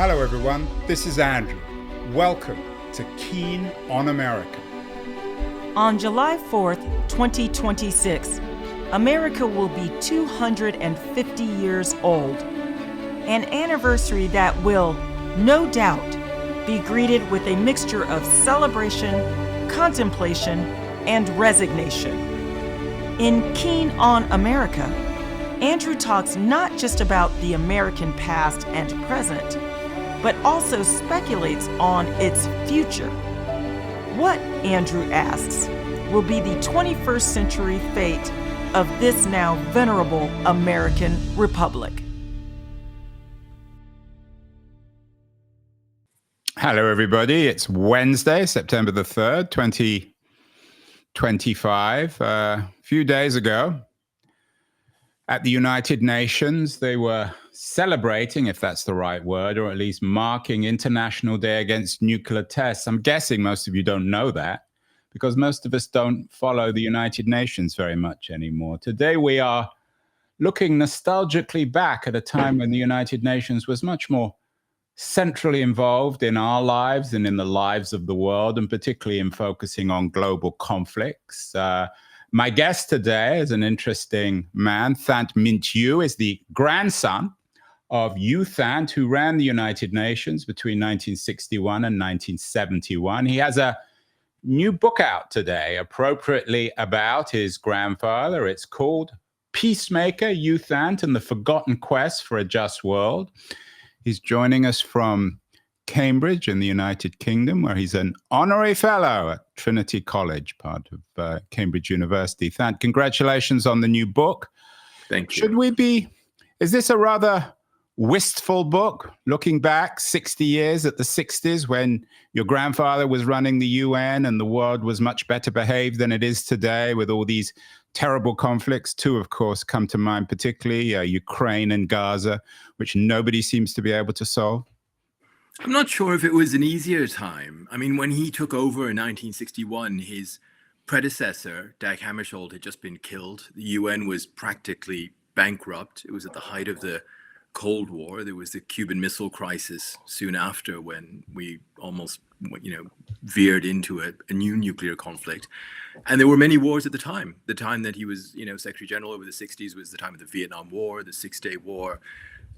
Hello everyone, this is Andrew. Welcome to Keen on America. On July 4th, 2026, America will be 250 years old. An anniversary that will, no doubt, be greeted with a mixture of celebration, contemplation, and resignation. In Keen on America, Andrew talks not just about the American past and present, but also speculates on its future. What, Andrew asks, will be the 21st century fate of this now venerable American republic? Hello everybody, it's Wednesday, September the 3rd, 2025. A few days ago, at the United Nations, they were celebrating, if that's the right word, or at least marking International Day Against Nuclear Tests. I'm guessing most of you don't know that because most of us don't follow the United Nations very much anymore. Today we are looking nostalgically back at a time when the United Nations was much more centrally involved in our lives and in the lives of the world, and particularly in focusing on global conflicts. My guest today is an interesting man. Thant Myint-U is the grandson of U Thant, who ran the United Nations between 1961 and 1971. He has a new book out today, appropriately about his grandfather. It's called Peacemaker, U Thant and the Forgotten Quest for a Just World. He's joining us from Cambridge in the United Kingdom, where he's an honorary fellow at Trinity College, part of Cambridge University. Thant, congratulations on the new book. Thank you. Is this a rather wistful book, looking back 60 years at the 60s when your grandfather was running the UN and the world was much better behaved than it is today with all these terrible conflicts? Two, of course, come to mind, particularly Ukraine and Gaza, which nobody seems to be able to solve. I'm not sure if it was an easier time. I mean, when he took over in 1961, his predecessor, Dag Hammarskjöld, had just been killed. The UN was practically bankrupt. It was at the height of the Cold War. There was the Cuban Missile Crisis soon after, when we almost, veered into a new nuclear conflict. And there were many wars at the time. The time that he was, Secretary General over the 60s was the time of the Vietnam War, the Six-Day War,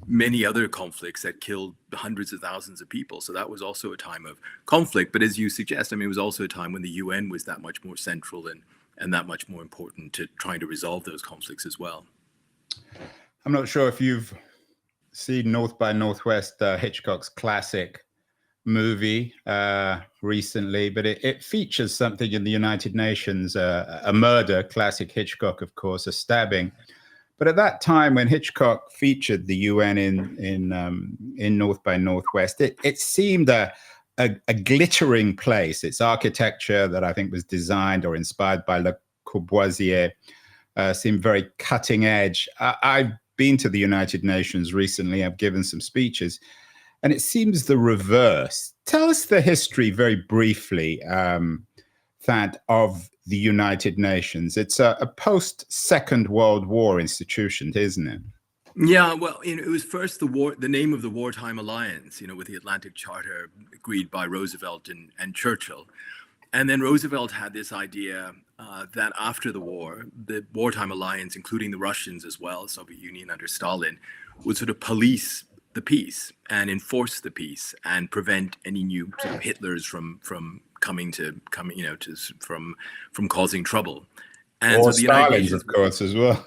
many other conflicts that killed hundreds of thousands of people. So that was also a time of conflict. But as you suggest, it was also a time when the UN was that much more central and that much more important to trying to resolve those conflicts as well. I'm not sure if you've seen North by Northwest, Hitchcock's classic movie recently, but it features something in the United Nations, a murder, classic Hitchcock, of course, a stabbing. But at that time, when Hitchcock featured the UN in North by Northwest, it seemed a glittering place. Its architecture, that I think was designed or inspired by Le Corbusier, seemed very cutting edge. I've been to the United Nations recently. I've given some speeches, and it seems the reverse. Tell us the history very briefly, Thant, of the United Nations. It's a post-Second World War institution, isn't it? Yeah, well, it was first the name of the Wartime Alliance, with the Atlantic Charter agreed by Roosevelt and Churchill. And then Roosevelt had this idea that after the war, the Wartime Alliance, including the Russians as well, Soviet Union under Stalin, would sort of police the peace and enforce the peace and prevent any new sort of Hitlers from causing trouble. And or so the Stalin's, of course, as well.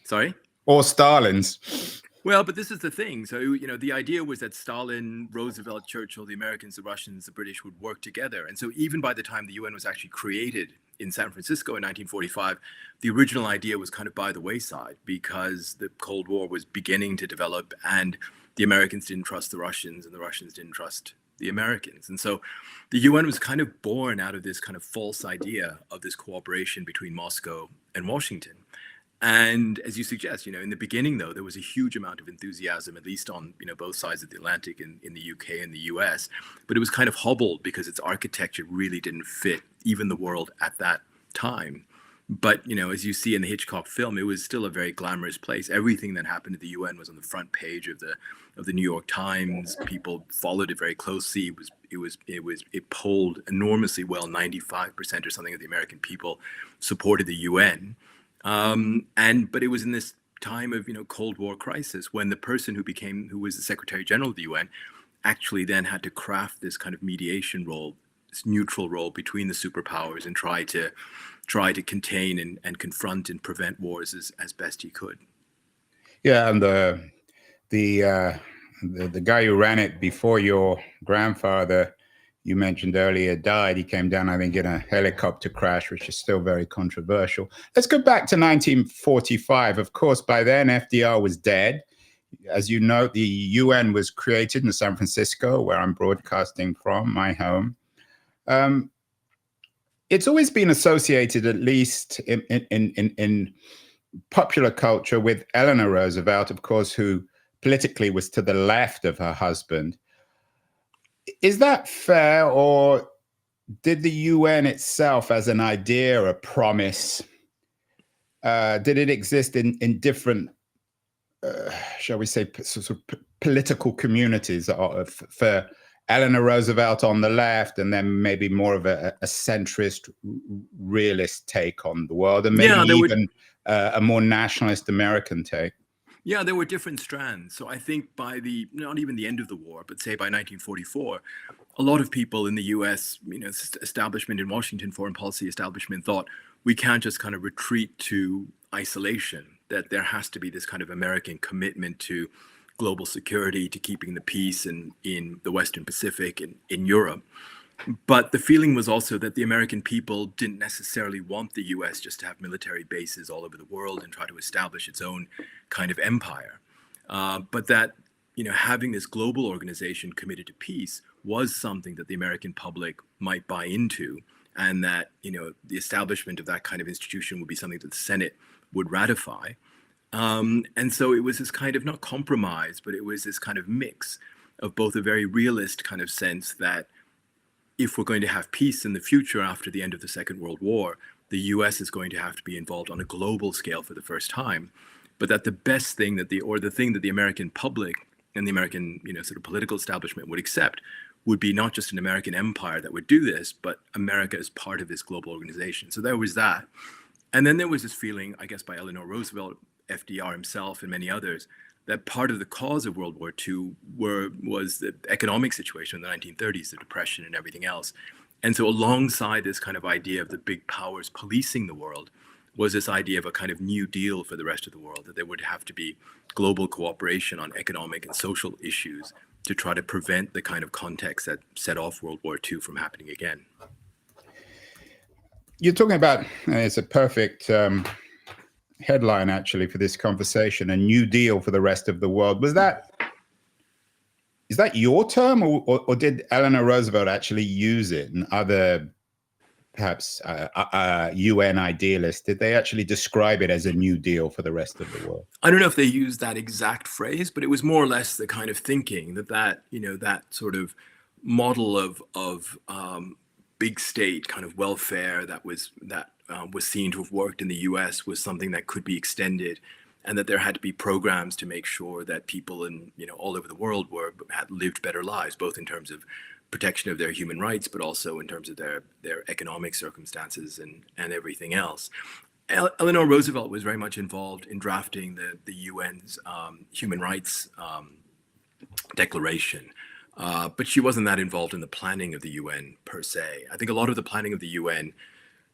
Sorry? Or Stalin's. Well, but this is the thing. So, the idea was that Stalin, Roosevelt, Churchill, the Americans, the Russians, the British would work together. And so even by the time the UN was actually created in San Francisco in 1945, the original idea was kind of by the wayside because the Cold War was beginning to develop and the Americans didn't trust the Russians and the Russians didn't trust the Americans. And so the UN was kind of born out of this kind of false idea of this cooperation between Moscow and Washington. And as you suggest, in the beginning, though, there was a huge amount of enthusiasm, at least on, both sides of the Atlantic in the UK and the US. But it was kind of hobbled because its architecture really didn't fit even the world at that time. But, as you see in the Hitchcock film, it was still a very glamorous place. Everything that happened at the UN was on the front page of the New York Times. People followed it very closely. It polled enormously well. 95% or something of the American people supported the UN. But it was in this time of, Cold War crisis, when the person who was the Secretary General of the UN actually then had to craft this kind of mediation role, this neutral role between the superpowers, and try to contain and confront and prevent wars as best he could. Yeah, and the guy who ran it before your grandfather, you mentioned earlier, died. He came down, I think, in a helicopter crash, which is still very controversial. Let's go back to 1945. Of course, by then FDR was dead. As you know, the UN was created in San Francisco, where I'm broadcasting from, my home. It's always been associated, at least in popular culture, with Eleanor Roosevelt, of course, who politically was to the left of her husband. Is that fair, or did the UN itself, as an idea, a promise, did it exist in different, shall we say, sort of political communities for Eleanor Roosevelt on the left, and then maybe more of a centrist, realist take on the world, and maybe even a more nationalist American take? Yeah, there were different strands. So I think by not even the end of the war, but say by 1944, a lot of people in the US, establishment in Washington, foreign policy establishment, thought we can't just kind of retreat to isolation, that there has to be this kind of American commitment to global security, to keeping the peace in the Western Pacific and in Europe. But the feeling was also that the American people didn't necessarily want the US just to have military bases all over the world and try to establish its own kind of empire. But that, having this global organization committed to peace was something that the American public might buy into, and that, the establishment of that kind of institution would be something that the Senate would ratify. And so it was this kind of, not compromise, but it was this kind of mix of both a very realist kind of sense that if we're going to have peace in the future after the end of the Second World War, the US is going to have to be involved on a global scale for the first time. But that the best thing the thing that the American public and the American, sort of political establishment would accept would be not just an American empire that would do this, but America as part of this global organization. So there was that. And then there was this feeling, I guess, by Eleanor Roosevelt, FDR himself, and many others, that part of the cause of World War II was the economic situation in the 1930s, the Depression and everything else. And so alongside this kind of idea of the big powers policing the world was this idea of a kind of New Deal for the rest of the world, that there would have to be global cooperation on economic and social issues to try to prevent the kind of context that set off World War II from happening again. You're talking about, it's a perfect headline actually for this conversation, a New Deal for the rest of the world. Is that your term, or did Eleanor Roosevelt actually use it, and other perhaps UN idealists, did they actually describe it as a New Deal for the rest of the world? I don't know if they used that exact phrase, but it was more or less the kind of thinking that sort of model of big state kind of welfare that was seen to have worked in the US was something that could be extended, and that there had to be programs to make sure that people in all over the world had lived better lives, both in terms of protection of their human rights, but also in terms of their economic circumstances and everything else. Eleanor Roosevelt was very much involved in drafting the UN's human rights declaration. But she wasn't that involved in the planning of the UN per se. I think a lot of the planning of the UN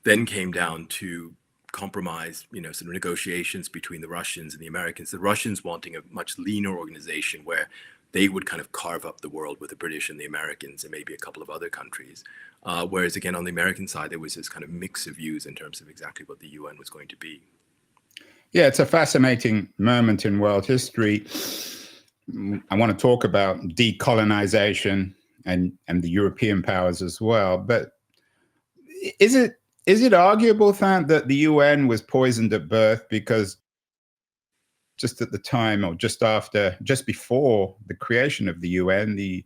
then came down to compromise, sort of negotiations between the Russians and the Americans. The Russians wanting a much leaner organization where they would kind of carve up the world with the British and the Americans and maybe a couple of other countries. Whereas again, on the American side, there was this kind of mix of views in terms of exactly what the UN was going to be. Yeah, it's a fascinating moment in world history. I want to talk about decolonization and the European powers as well. But is it arguable, Thant, that the UN was poisoned at birth because just at the time, or just before the creation of the UN, the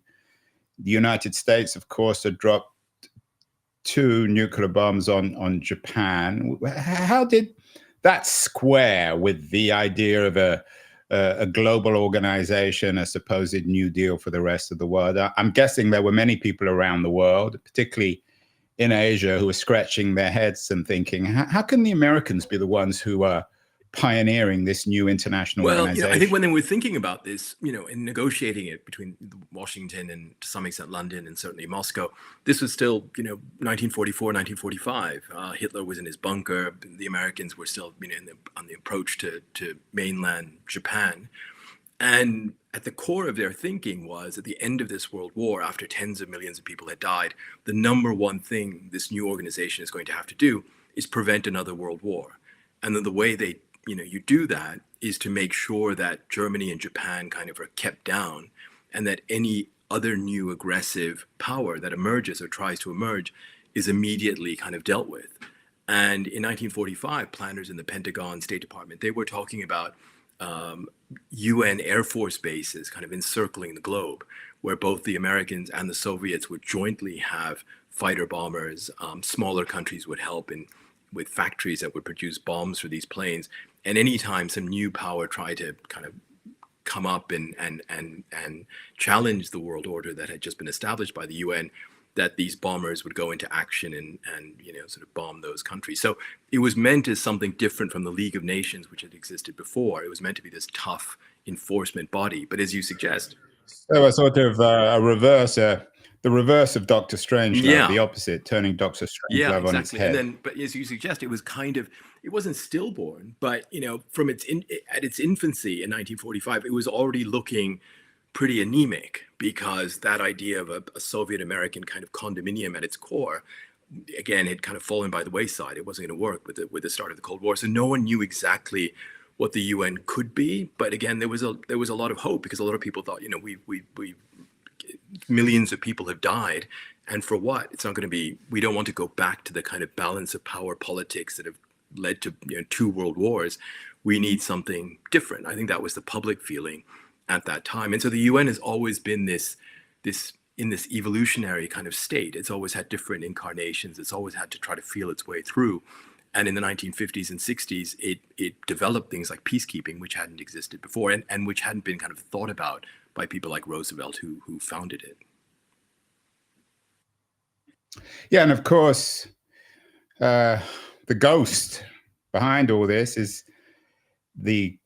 United States, of course, had dropped two nuclear bombs on Japan. How did that square with the idea of a global organization, a supposed New Deal for the rest of the world? I'm guessing there were many people around the world, particularly in Asia, who were scratching their heads and thinking, how can the Americans be the ones who are pioneering this new international organization? I think when they were thinking about this, in negotiating it between Washington and to some extent London and certainly Moscow, this was still, 1944, 1945. Hitler was in his bunker. The Americans were still, on the approach to mainland Japan. And at the core of their thinking was, at the end of this world war, after tens of millions of people had died, the number one thing this new organization is going to have to do is prevent another world war. And then the way you do that is to make sure that Germany and Japan kind of are kept down, and that any other new aggressive power that emerges or tries to emerge is immediately kind of dealt with. And in 1945, planners in the Pentagon, State Department, they were talking about UN Air Force bases kind of encircling the globe, where both the Americans and the Soviets would jointly have fighter bombers. Smaller countries would help with factories that would produce bombs for these planes. And anytime some new power tried to kind of come up and challenge the world order that had just been established by the UN, that these bombers would go into action and sort of bomb those countries. So it was meant as something different from the League of Nations, which had existed before. It was meant to be this tough enforcement body. But as you suggest, so a sort of a reverse, the reverse of Dr. Strangelove, the opposite, turning Dr. Strangelove on its head. But as you suggest, it was it wasn't stillborn, but from at its infancy in 1945, it was already looking pretty anemic, because that idea of a Soviet American kind of condominium at its core, again, had kind of fallen by the wayside. It wasn't going to work with the start of the Cold War. So no one knew exactly what the UN could be. But again, there was a lot of hope, because a lot of people thought, we millions of people have died, and for what? It's not going to be. We don't want to go back to the kind of balance of power politics that have led to 2 world wars. We need something different. I think that was the public feeling at that time. And so the UN has always been this in this evolutionary kind of state. It's always had different incarnations. It's always had to try to feel its way through. And in the 1950s and 60s, it developed things like peacekeeping, which hadn't existed before, and which hadn't been kind of thought about by people like Roosevelt, who founded it. Yeah, and of course, the ghost behind all this is the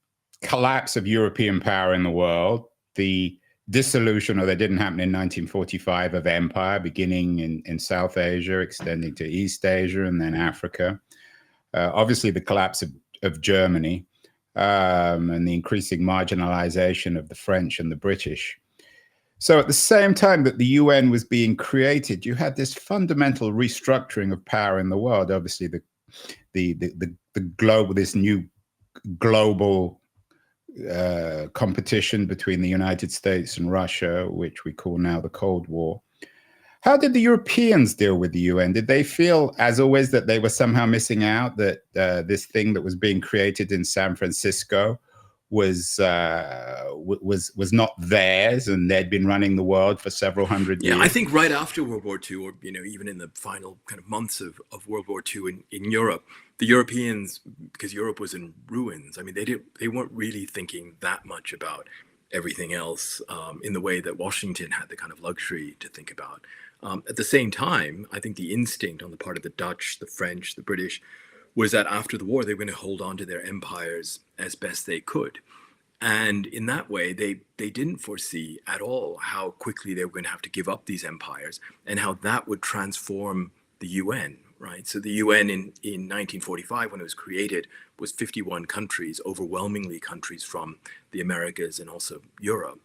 collapse of European power in the world, the dissolution, or that didn't happen in 1945, of empire, beginning in South Asia, extending to East Asia, and then Africa. Obviously, the collapse of Germany, and the increasing marginalization of the French and the British. So at the same time that the UN was being created, you had this fundamental restructuring of power in the world. Obviously, the global, this new global competition between the United States and Russia, which we call now the Cold War. How did the Europeans deal with the UN? Did they feel, as always, that they were somehow missing out, that this thing that was being created in San Francisco was not theirs, and they'd been running the world for several hundred years? Yeah, I think right after World War II, or even in the final kind of months of World War II in Europe, the Europeans, because Europe was in ruins, I mean, they weren't really thinking that much about everything else in the way that Washington had the kind of luxury to think about. At the same time, I think the instinct on the part of the Dutch, the French, the British, was that after the war, they were going to hold on to their empires as best they could. And in that way, they didn't foresee at all how quickly they were going to have to give up these empires, and how that would transform the UN, right? So the UN in 1945, when it was created, was 51 countries, overwhelmingly countries from the Americas and also Europe.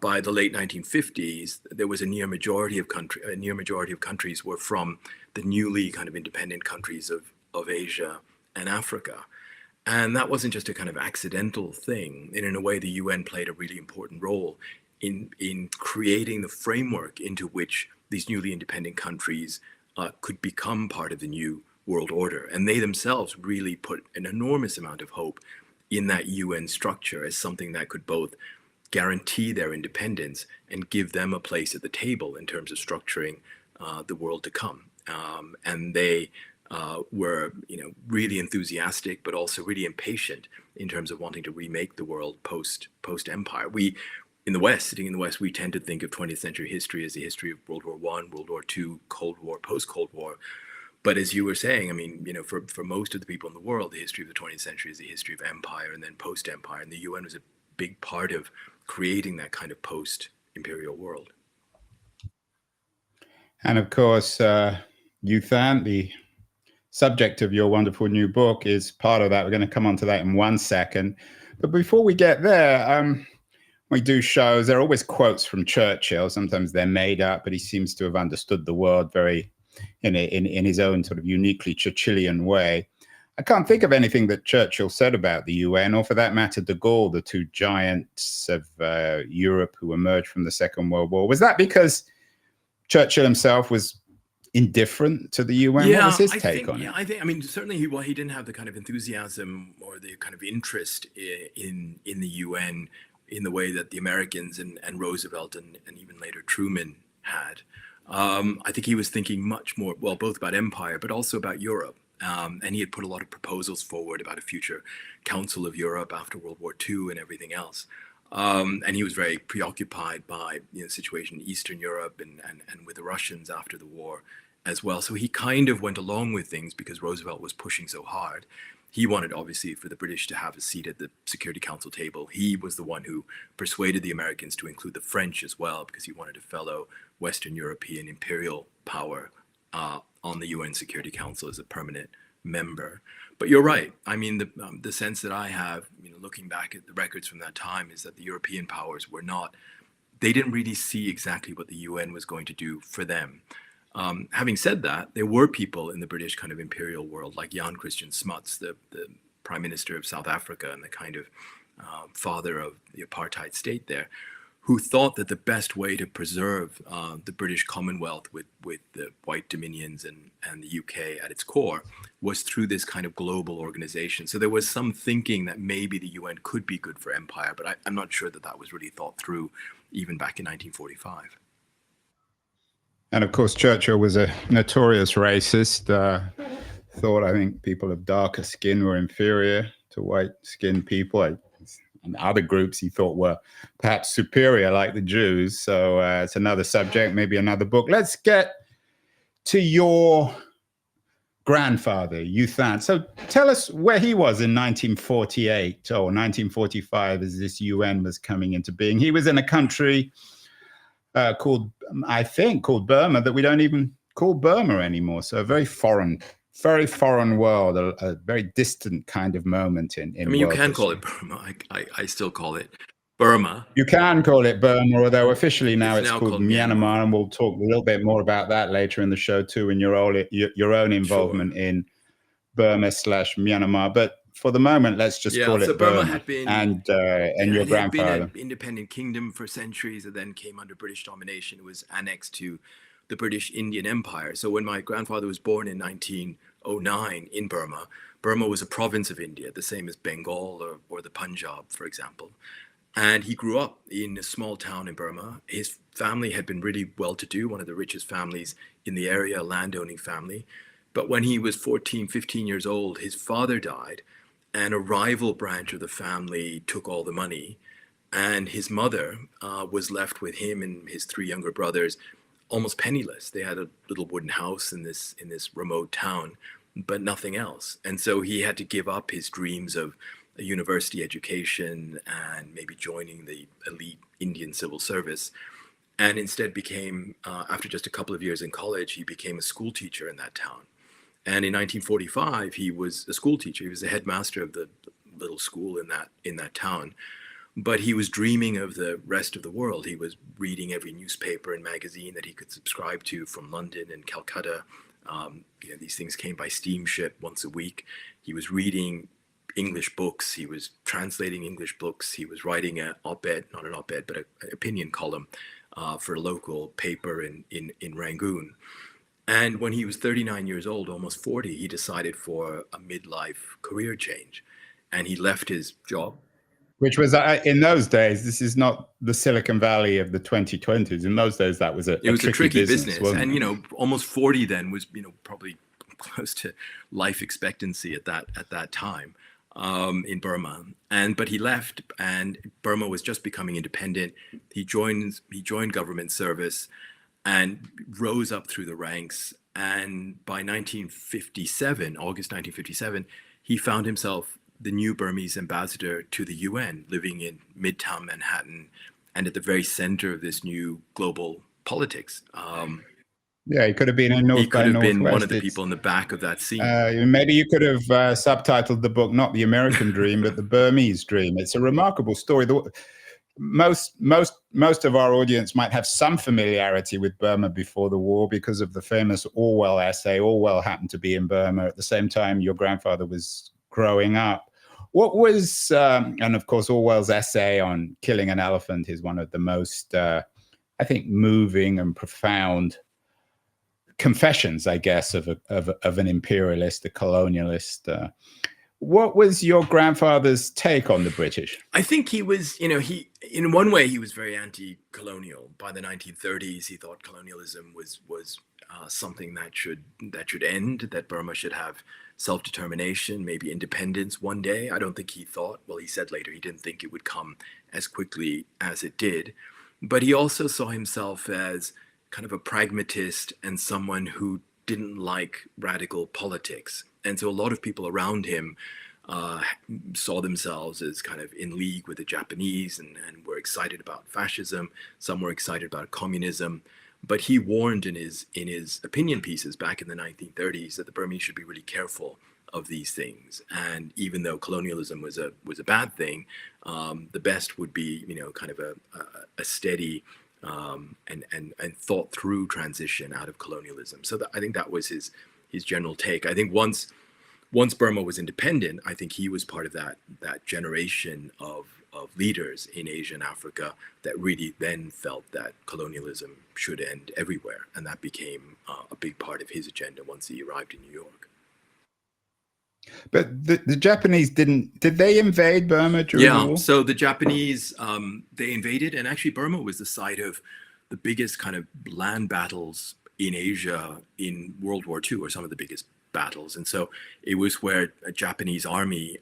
By the late 1950s, there was a near majority of countries were from the newly kind of independent countries of Asia and Africa. And that wasn't just a kind of accidental thing. And in a way, the UN played a really important role in creating the framework into which these newly independent countries could become part of the new world order. And they themselves really put an enormous amount of hope in that UN structure as something that could both guarantee their independence and give them a place at the table in terms of structuring the world to come. and they were, really enthusiastic, but also really impatient in terms of wanting to remake the world post empire. We in the West, sitting in the West, we tend to think of 20th century history as the history of World War I, World War II, Cold War, post Cold War. But as you were saying, I mean, for most of the people in the world, the history of the 20th century is the history of empire and then post empire, and the UN was a big part of creating that kind of post imperial world. And of course, you, Thant, the subject of your wonderful new book, is part of that. We're going to come on to that in 1 second. But before we get there, we do shows. There are always quotes from Churchill. Sometimes they're made up, but he seems to have understood the world very in his own sort of uniquely Churchillian way. I can't think of anything that Churchill said about the UN, or for that matter, de Gaulle, the two giants of Europe who emerged from the Second World War. Was that because Churchill himself was indifferent to the UN? Yeah, what was his take on it? I mean, certainly he didn't have the kind of enthusiasm or the kind of interest in the UN in the way that the Americans and Roosevelt and even later Truman had. I think he was thinking much more, well, both about empire, but also about Europe. And he had put a lot of proposals forward about a future Council of Europe after World War II and everything else. And he was very preoccupied by the situation in Eastern Europe and with the Russians after the war as well. So he kind of went along with things because Roosevelt was pushing so hard. He wanted, obviously, for the British to have a seat at the Security Council table. He was the one who persuaded the Americans to include the French as well, because he wanted a fellow Western European imperial power on the UN Security Council as a permanent member. But you're right. I mean, the sense that I have, looking back at the records from that time, is that the European powers they didn't really see exactly what the UN was going to do for them. Having said that, there were people in the British kind of imperial world, like Jan Christian Smuts, the Prime Minister of South Africa and the kind of father of the apartheid state there, who thought that the best way to preserve the British Commonwealth with the white dominions and the UK at its core was through this kind of global organization. So there was some thinking that maybe the UN could be good for empire, but I'm not sure that was really thought through even back in 1945. And of course, Churchill was a notorious racist. Thought, I think, people of darker skin were inferior to white-skinned people. And other groups he thought were perhaps superior, like the Jews. So it's another subject, maybe another book. Let's get to your grandfather, Thant. So tell us where he was in 1948 or 1945 as this UN was coming into being. He was in a country called Burma, that we don't even call Burma anymore. So a very foreign world, a very distant kind of moment in I mean, you can history. call it Burma. I still call it Burma. You can call it Burma, although officially now it's now called Myanmar, and we'll talk a little bit more about that later in the show too, and your own involvement in Burma/Myanmar. But for the moment, let's just call it Burma. Had been, and your grandfather. It had been an independent kingdom for centuries, and then came under British domination. It was annexed to the British Indian Empire. So when my grandfather was born in 1909 in Burma, Burma was a province of India, the same as Bengal or the Punjab, for example. And he grew up in a small town in Burma. His family had been really well-to-do, one of the richest families in the area, a landowning family. But when he was 14, 15 years old, his father died, and a rival branch of the family took all the money. And his mother was left with him and his three younger brothers almost penniless. They had a little wooden house in this remote town, but nothing else. And so he had to give up his dreams of a university education and maybe joining the elite Indian civil service, and instead became, after just a couple of years in college, he became a school teacher in that town. And in 1945, he was a school teacher. He was the headmaster of the little school in that town. But he was dreaming of the rest of the world. He was reading every newspaper and magazine that he could subscribe to from London and Calcutta. These things came by steamship once a week. He was reading English books. He was translating English books. He was writing an op-ed, not an op-ed, but an opinion column for a local paper in Rangoon. And when he was 39 years old, almost 40, he decided for a midlife career change. And he left his job Which was in those days. This is not the Silicon Valley of the 2020s. In those days, that was a tricky business, and almost 40 then was probably close to life expectancy at that time in Burma. But he left, and Burma was just becoming independent. He joined government service and rose up through the ranks. And by 1957, August 1957, he found himself the new Burmese ambassador to the UN, living in Midtown Manhattan, and at the very center of this new global politics. Yeah, he could have been in North. He could have been one of the people in the back of that scene. Maybe you could have subtitled the book not the American Dream, but the Burmese Dream. It's a remarkable story. Most of our audience might have some familiarity with Burma before the war because of the famous Orwell essay. Orwell happened to be in Burma at the same time your grandfather was growing up. What was, and of course, Orwell's essay on killing an elephant is one of the most, I think, moving and profound confessions, I guess, of an imperialist, a colonialist. What was your grandfather's take on the British? I think he was, in one way, he was very anti-colonial. By the 1930s, he thought colonialism was something that should end, that Burma should have self-determination, maybe independence one day. I don't think he thought, well, he said later he didn't think it would come as quickly as it did. But he also saw himself as kind of a pragmatist and someone who didn't like radical politics. And so a lot of people around him saw themselves as kind of in league with the Japanese and were excited about fascism. Some were excited about communism. But he warned in his opinion pieces back in the 1930s that the Burmese should be really careful of these things. And even though colonialism was a bad thing, the best would be kind of a steady and thought through transition out of colonialism. So I think that was his general take. I think once Burma was independent, I think he was part of that generation of leaders in Asia and Africa that really then felt that colonialism should end everywhere. And that became a big part of his agenda once he arrived in New York. But the Japanese did they invade Burma during the war? So the Japanese, they invaded, and actually Burma was the site of the biggest kind of land battles in Asia in World War II, or some of the biggest battles. And so it was where a Japanese army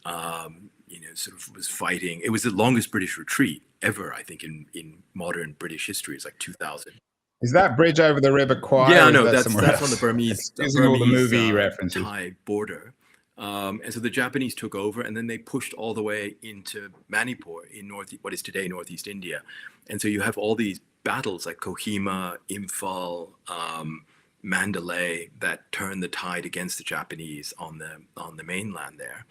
sort of was fighting. It was the longest British retreat ever, I think, in modern British history. It's like 2,000. Is that bridge over the River Kwai? Yeah, no, that's on the Burmese, all the movie references. Thai border. And so the Japanese took over, and then they pushed all the way into Manipur in what is today Northeast India. And so you have all these battles like Kohima, Imphal, Mandalay that turned the tide against the Japanese on the mainland there.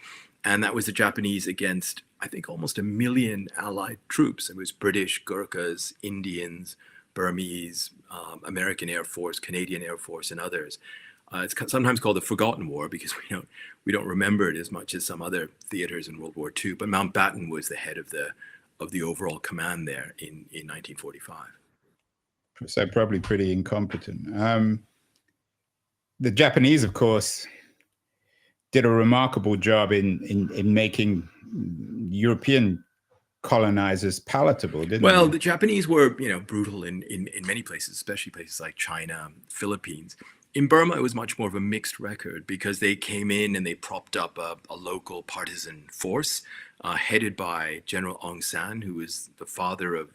And that was the Japanese against, I think, almost 1 million allied troops. It was British, Gurkhas, Indians, Burmese, American Air Force, Canadian Air Force, and others. It's sometimes called the Forgotten War because we don't remember it as much as some other theaters in World War II. But Mountbatten was the head of the overall command there in 1945. So probably pretty incompetent. The Japanese, of course, did a remarkable job in making European colonizers palatable, didn't they? Well, the Japanese were, brutal in many places, especially places like China, Philippines. In Burma, it was much more of a mixed record because they came in and they propped up a local partisan force headed by General Aung San, who was the father of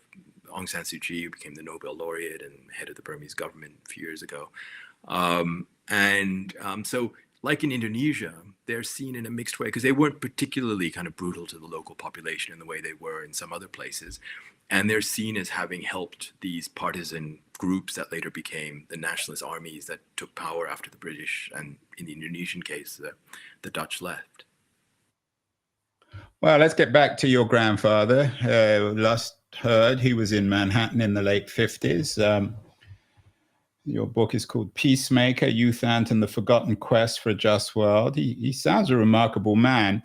Aung San Suu Kyi, who became the Nobel laureate and head of the Burmese government a few years ago. So like in Indonesia, they're seen in a mixed way because they weren't particularly kind of brutal to the local population in the way they were in some other places. And they're seen as having helped these partisan groups that later became the nationalist armies that took power after the British, and in the Indonesian case, the Dutch left. Well, let's get back to your grandfather. Last heard he was in Manhattan in the late 50s. Your book is called Peacemaker, You, Thant, and the Forgotten Quest for a Just World. He sounds a remarkable man.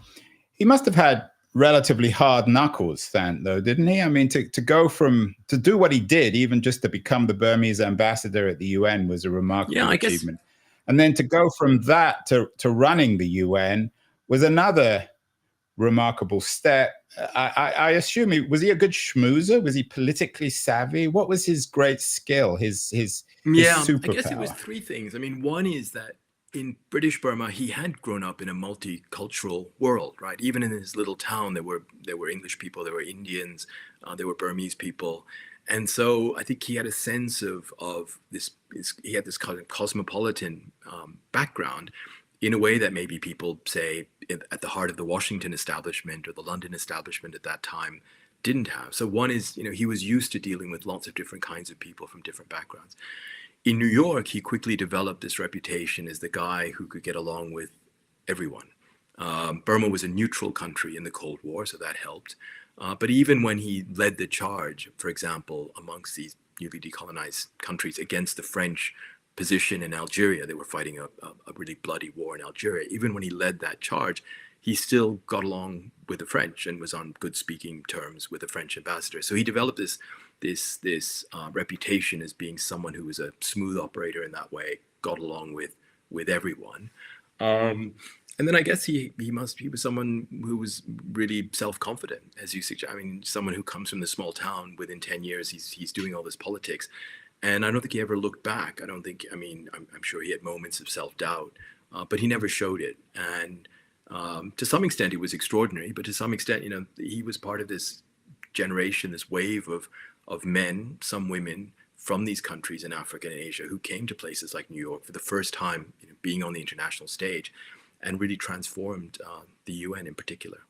He must have had relatively hard knuckles, Thant, though, didn't he? I mean, to do what he did, even just to become the Burmese ambassador at the UN was a remarkable achievement. And then to go from that to running the UN was another remarkable step. I assume was he a good schmoozer? Was he politically savvy? What was his great skill? His superpower? I guess it was three things. I mean, one is that in British Burma, he had grown up in a multicultural world, right? Even in his little town, there were English people, there were Indians, there were Burmese people, and so I think he had a sense of this. He had this kind of cosmopolitan background, in a way that maybe people say at the heart of the Washington establishment or the London establishment at that time didn't have. So one is, he was used to dealing with lots of different kinds of people from different backgrounds. In New York, he quickly developed this reputation as the guy who could get along with everyone. Burma was a neutral country in the Cold War, so that helped. But even when he led the charge, for example, amongst these newly decolonized countries against the French position in Algeria, they were fighting a really bloody war in Algeria. Even when he led that charge, he still got along with the French and was on good speaking terms with the French ambassador. So he developed this reputation as being someone who was a smooth operator in that way, got along with everyone. And then I guess he was someone who was really self-confident, as you suggest. I mean, someone who comes from the small town, within 10 years, he's doing all this politics. And I don't think he ever looked back. I'm sure he had moments of self-doubt, but he never showed it. And to some extent, it was extraordinary, but to some extent, he was part of this generation, this wave of men, some women, from these countries in Africa and Asia who came to places like New York for the first time, being on the international stage, and really transformed the UN in particular.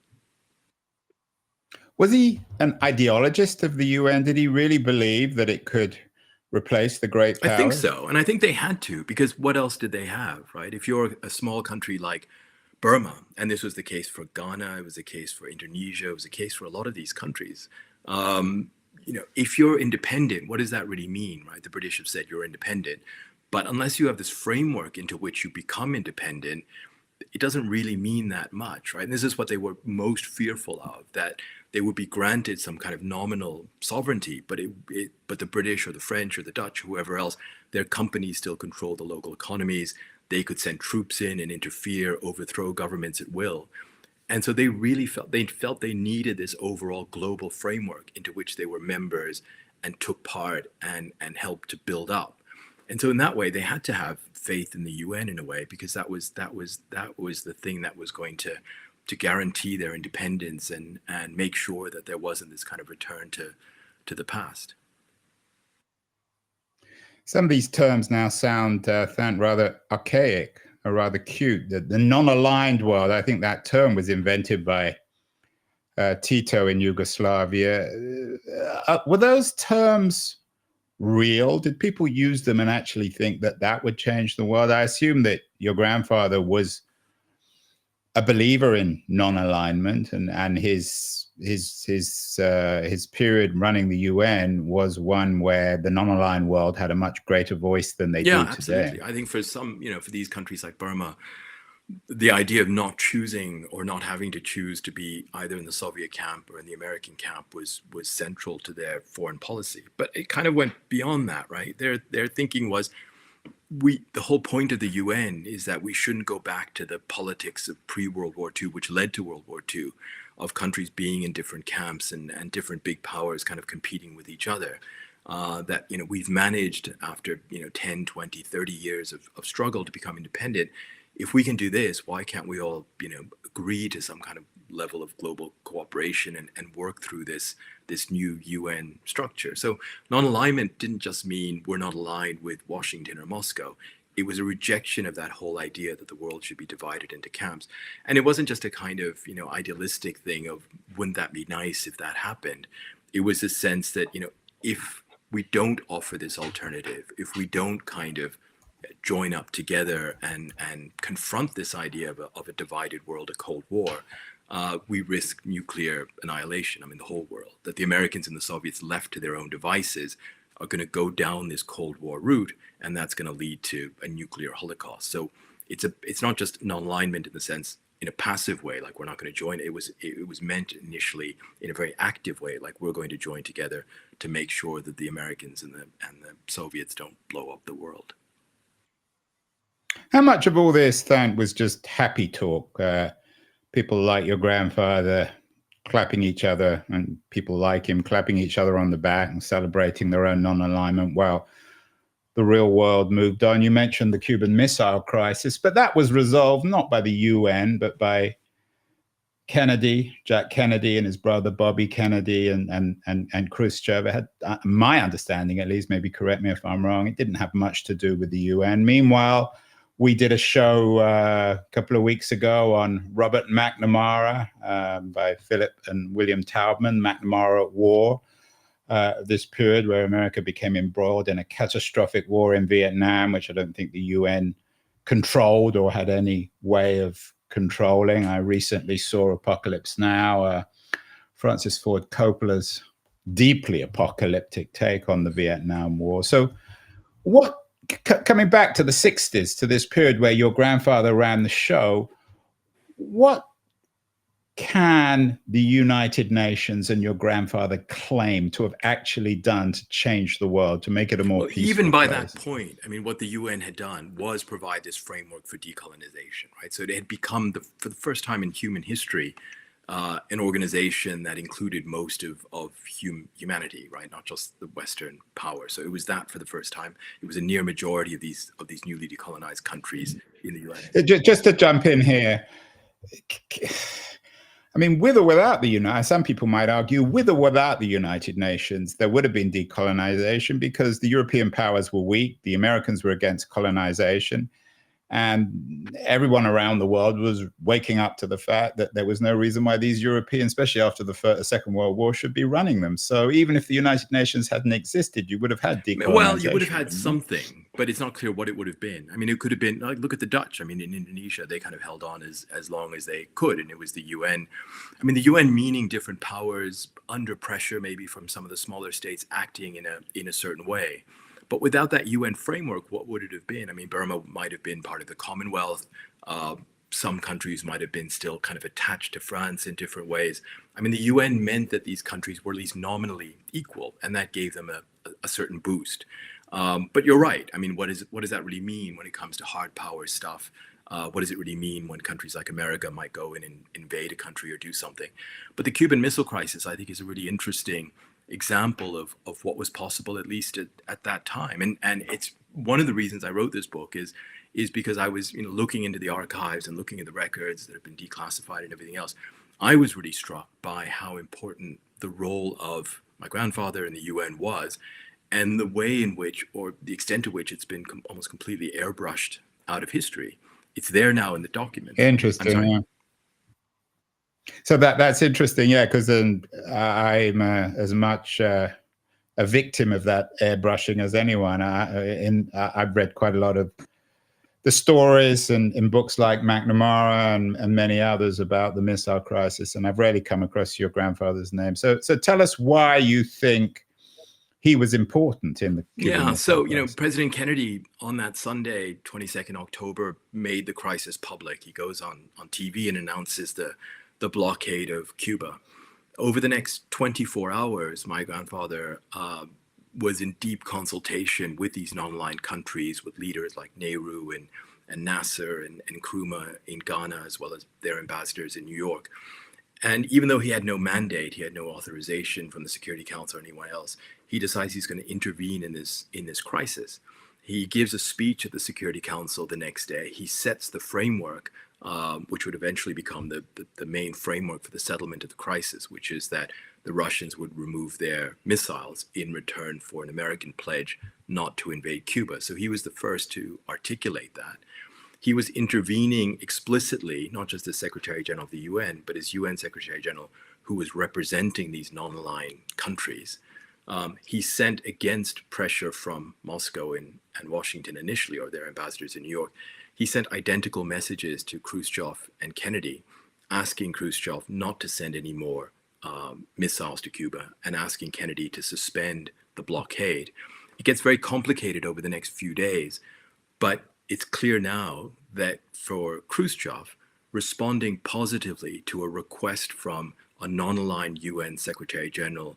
Was he an ideologist of the UN? Did he really believe that it could replace the great powers? I think so. And I think they had to, because what else did they have, right? If you're a small country like Burma, and this was the case for Ghana, it was the case for Indonesia, it was the case for a lot of these countries. If you're independent, what does that really mean, right? The British have said you're independent, but unless you have this framework into which you become independent, it doesn't really mean that much, right? And this is what they were most fearful of, that they would be granted some kind of nominal sovereignty, but the British or the French or the Dutch, whoever else, their companies still control the local economies. They could send troops in and interfere, overthrow governments at will. And so they really felt they needed this overall global framework into which they were members and took part and helped to build up. And so in that way, they had to have faith in the UN in a way, because that was the thing that was going to guarantee their independence and make sure that there wasn't this kind of return to the past. Some of these terms now sound, Thant, rather archaic or rather cute. The non-aligned world, I think that term was invented by Tito in Yugoslavia. Were those terms real? Did people use them and actually think that would change the world? I assume that your grandfather was a believer in non-alignment, and his period running the UN was one where the non-aligned world had a much greater voice than they do today. Absolutely. I think for some, for these countries like Burma, the idea of not choosing or not having to choose to be either in the Soviet camp or in the American camp was central to their foreign policy. But it kind of went beyond that, right? Their thinking was, the whole point of the UN is that we shouldn't go back to the politics of pre-World War II, which led to World War II, of countries being in different camps and different big powers kind of competing with each other. That we've managed after 10, 20, 30 years of struggle to become independent. If we can do this, why can't we all agree to some kind of level of global cooperation and work through this new UN structure? So non-alignment didn't just mean we're not aligned with Washington or Moscow. It was a rejection of that whole idea that the world should be divided into camps. And it wasn't just a kind of idealistic thing of, wouldn't that be nice if that happened? It was a sense that if we don't offer this alternative, if we don't kind of join up together and confront this idea of a divided world, a Cold War, we risk nuclear annihilation. I mean, the whole world. That the Americans and the Soviets, left to their own devices, are going to go down this Cold War route, and that's going to lead to a nuclear holocaust. So it's not just non-alignment in the sense, in a passive way, like we're not going to join. It was meant initially in a very active way, like we're going to join together to make sure that the Americans and the Soviets don't blow up the world. How much of all this, Thant, was just happy talk? People like your grandfather clapping each other, and people like him clapping each other on the back and celebrating their own non-alignment. Well, the real world moved on. You mentioned the Cuban Missile Crisis, but that was resolved not by the UN, but by Kennedy, Jack Kennedy, and his brother Bobby Kennedy, and Khrushchev. It had, my understanding, at least, maybe correct me if I'm wrong, it didn't have much to do with the UN. Meanwhile, we did a show a couple of weeks ago on Robert McNamara by Philip and William Taubman, McNamara at War. This period where America became embroiled in a catastrophic war in Vietnam, which I don't think the UN controlled or had any way of controlling. I recently saw Apocalypse Now, Francis Ford Coppola's deeply apocalyptic take on the Vietnam War. So coming back to the 60s, to this period where your grandfather ran the show, what can the United Nations and your grandfather claim to have actually done to change the world, to make it a more peaceful even by place? that point, I mean, what the UN had done was provide this framework for decolonization, right? So it had become, for the first time in human history, an organization that included most of humanity, right? Not just the Western power. So it was that for the first time. It was a near majority of these newly decolonized countries in the UN. Just to jump in here, I mean, with or without the United, some people might argue, with or without the United Nations, there would have been decolonization because the European powers were weak. The Americans were against colonization. And everyone around the world was waking up to the fact that there was no reason why these Europeans, especially after the Second World War, should be running them. So even if the United Nations hadn't existed, you would have had decolonization. Well, you would have had something, but it's not clear what it would have been. I mean, it could have been, like, look at the Dutch. I mean, in Indonesia, they kind of held on as long as they could, and it was the UN. I mean, the UN meaning different powers under pressure, maybe from some of the smaller states acting in a certain way. But without that UN framework, what would it have been? I mean, Burma might have been part of the Commonwealth. Some countries might have been still kind of attached to France in different ways. I mean, the UN meant that these countries were at least nominally equal, and that gave them a certain boost. But you're right. I mean, what does that really mean when it comes to hard power stuff? What does it really mean when countries like America might go in and invade a country or do something? But the Cuban Missile Crisis, I think, is a really interesting example of what was possible, at least at that time. And it's one of the reasons I wrote this book is because I was looking into the archives and looking at the records that have been declassified and everything else. I was really struck by how important the role of my grandfather in the UN was, and the way in which, or the extent to which, it's been almost completely airbrushed out of history. It's there now in the documents. Interesting. Yeah. So that's interesting, yeah, because I'm as much a victim of that airbrushing as anyone. I've read quite a lot of the stories in books like McNamara and many others about the missile crisis, and I've rarely come across your grandfather's name. So tell us why you think he was important in the Cuban missile crisis. President Kennedy on that Sunday, 22nd October, made the crisis public. He goes on TV and announces the blockade of Cuba. Over the next 24 hours, my grandfather was in deep consultation with these non-aligned countries, with leaders like Nehru and Nasser and Nkrumah in Ghana, as well as their ambassadors in New York. And even though he had no mandate, he had no authorization from the Security Council or anyone else, he decides he's going to intervene in this crisis. He gives a speech at the Security Council the next day. He sets the framework, which would eventually become the main framework for the settlement of the crisis, which is that the Russians would remove their missiles in return for an American pledge not to invade Cuba. So he was the first to articulate that. He was intervening explicitly, not just as Secretary General of the UN, but as UN Secretary General, who was representing these non-aligned countries. He sent, against pressure from Moscow and Washington initially, or their ambassadors in New York, he sent identical messages to Khrushchev and Kennedy, asking Khrushchev not to send any more missiles to Cuba and asking Kennedy to suspend the blockade. It gets very complicated over the next few days, but it's clear now that for Khrushchev, responding positively to a request from a non-aligned UN Secretary General